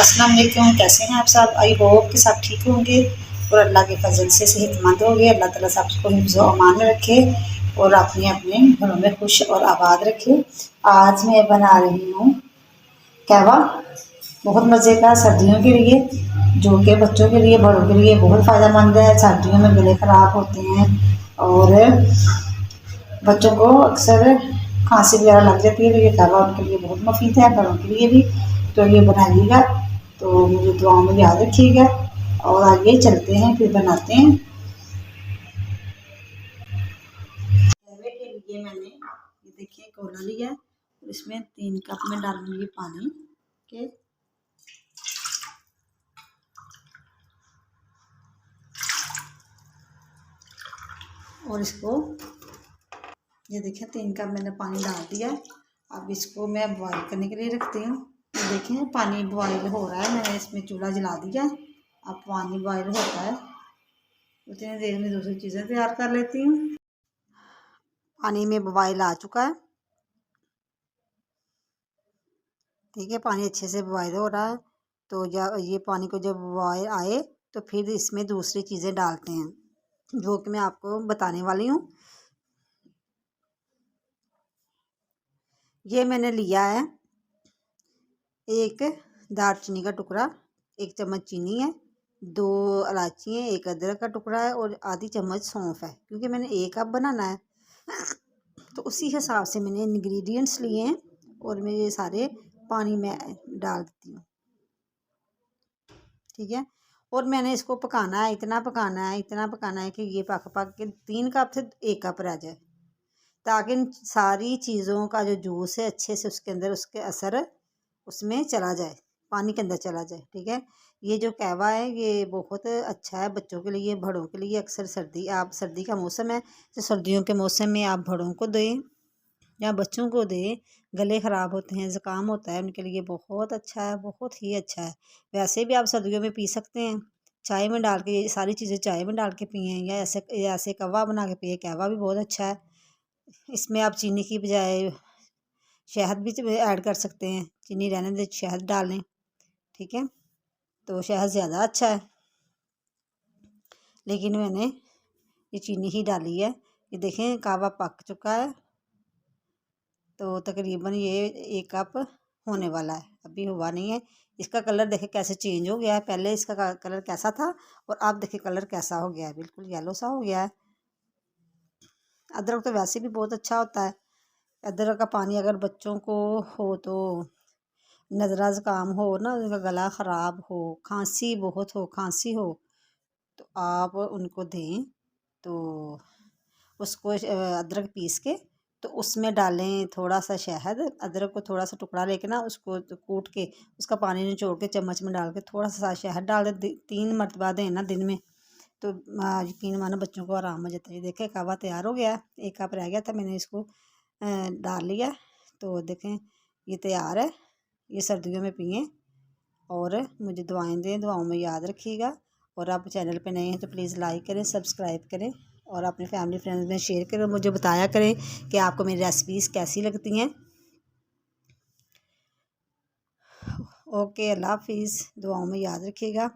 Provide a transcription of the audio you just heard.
अस्सलाम वालेकुम। कैसे हैं आप सब? आई होप कि सब ठीक होंगे और अल्लाह के फजल से सेहतमंद होंगे। अल्लाह ताला सबको हिफ्ज़ व अमान में रखे और अपने अपने घरों में खुश और आबाद रखे। आज मैं बना रही हूँ कहवा, बहुत मज़े का सर्दियों के लिए, जो कि बच्चों के लिए बड़ों के लिए बहुत फ़ायदेमंद है। सर्दियों में गले ख़राब होते हैं और बच्चों को अक्सर खांसी वगैरह लग जाती है, तो ये कहवा उनके लिए बहुत मुफीद है, बड़ों के लिए भी। तो ये बनाइएगा, तो मुझे दुआओं में याद रखिएगा। और आगे चलते हैं, फिर बनाते हैं। कहवे के लिए मैंने ये देखिए कोला लिया है, इसमें 3 कप में डालूंगी पानी के। और इसको ये देखिए 3 कप मैंने पानी डाल दिया है। अब इसको मैं बॉईल करने के लिए रखती हूँ। ये देखें पानी बॉईल हो रहा है, मैंने इसमें चूल्हा जला दिया है। अब पानी बॉईल होता है, उतनी देर में दूसरी चीज़ें तैयार कर लेती हूँ। पानी में बॉईल आ चुका है, ठीक है। पानी अच्छे से बॉईल हो रहा है, तो जब ये पानी को जब बॉईल आए तो फिर इसमें दूसरी चीज़ें डालते हैं, जो कि मैं आपको बताने वाली हूँ। ये मैंने लिया है एक दालचीनी का टुकड़ा, 1 चम्मच चीनी है, 2 इलायची है, 1 अदरक का टुकड़ा है और आधी चम्मच सौंफ है। क्योंकि मैंने 1 कप बनाना है तो उसी हिसाब से मैंने इंग्रेडिएंट्स लिए हैं और मैं ये सारे पानी में डाल देती हूँ, ठीक है। और मैंने इसको पकाना है, इतना पकाना है, इतना पकाना है कि ये पक के 3 कप से 1 कप रह जाए, ताकि इन सारी चीज़ों का जो जूस है अच्छे से उसके अंदर उसके असर उसमें चला जाए, पानी के अंदर चला जाए, ठीक है। ये जो कहवा है ये बहुत अच्छा है बच्चों के लिए, बड़ों के लिए। अक्सर सर्दी का मौसम है, तो सर्दियों के मौसम में आप बड़ों को दें या बच्चों को दें। गले ख़राब होते हैं, ज़ुकाम होता है, उनके लिए बहुत अच्छा है, बहुत ही अच्छा है। वैसे भी आप सर्दियों में पी सकते हैं, चाय में डाल के, ये सारी चीज़ें चाय में डाल के पिएँ या ऐसे कहवा बना के पिए। कहवा भी बहुत अच्छा है। इसमें आप चीनी की बजाय शहद भी ऐड कर सकते हैं, चीनी रहने दें, शहद डाल लें, ठीक है। तो शहद ज़्यादा अच्छा है, लेकिन मैंने ये चीनी ही डाली है। ये देखें कहवा पक चुका है, तो तकरीबन ये 1 कप होने वाला है, अभी हुआ नहीं है। इसका कलर देखें कैसे चेंज हो गया है, पहले इसका कलर कैसा था और अब देखें कलर कैसा हो गया है, बिल्कुल येलो सा हो गया है। अदरक तो वैसे भी बहुत अच्छा होता है। अदरक का पानी अगर बच्चों को हो तो नज़ला ज़ुकाम हो ना, उनका गला ख़राब हो, खांसी हो तो आप उनको दें। तो उसको अदरक पीस के तो उसमें डालें थोड़ा सा शहद, अदरक को थोड़ा सा टुकड़ा लेके ना उसको कूट के उसका पानी निचोड़ के चम्मच में डाल के थोड़ा सा शहद डाल दें, 3 मरतबा दें ना दिन में, तो यकीन मानो बच्चों को आराम हो जाता है। देखें कहवा तैयार हो गया है, 1 कप रह गया था, मैंने इसको डाल लिया। तो देखें ये तैयार है। ये सर्दियों में पिएँ और मुझे दुआएं दें, दुआओं में याद रखिएगा। और आप चैनल पे नए हैं तो प्लीज़ लाइक करें, सब्सक्राइब करें और अपने फैमिली फ्रेंड्स में शेयर करें। मुझे बताया करें कि आपको मेरी रेसिपीज़ कैसी लगती हैं। ओके, अल्लाह हाफिज़, दुआओं में याद रखिएगा।